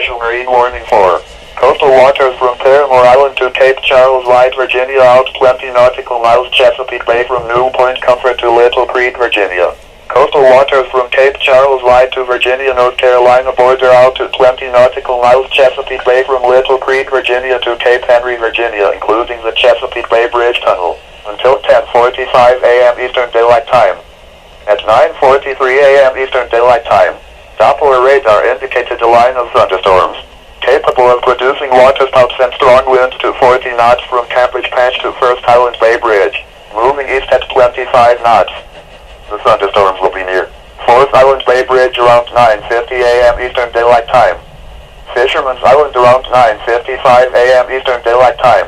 special marine warning for coastal waters from Paramore Island to Cape Charles, White, Virginia, out 20 nautical miles Chesapeake Bay from New Point Comfort to Little Creek, Virginia. Coastal waters from Cape Charles, White to Virginia, North Carolina border out to 20 nautical miles Chesapeake Bay from Little Creek, Virginia to Cape Henry, Virginia, including the Chesapeake Bay Bridge Tunnel, until 10:45 a.m. Eastern Daylight Time. At 9:43 a.m. Eastern Daylight Time, Doppler radar indicated a line of thunderstorms, capable of producing waterspouts and strong winds to 40 knots from Cambridge Patch to First Highlands Bay Bridge, moving east at 25 knots. The thunderstorms will be near Fourth Island Bay Bridge around 9:50 a.m. Eastern Daylight Time. Fisherman's Island around 9:55 a.m. Eastern Daylight Time.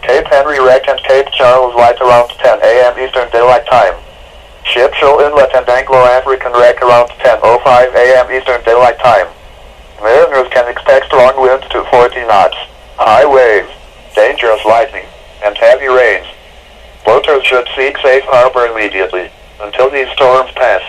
Cape Henry Wreck and Cape Charles White around 10 a.m. Eastern Daylight Time. Ship Shoal Inlet and Anglo-African Wreck around 10:05 a.m. Eastern Daylight Time. Mariners can expect strong winds to 40 knots, high waves, dangerous lightning, and heavy rains. Boaters should seek safe harbor immediately until these storms pass.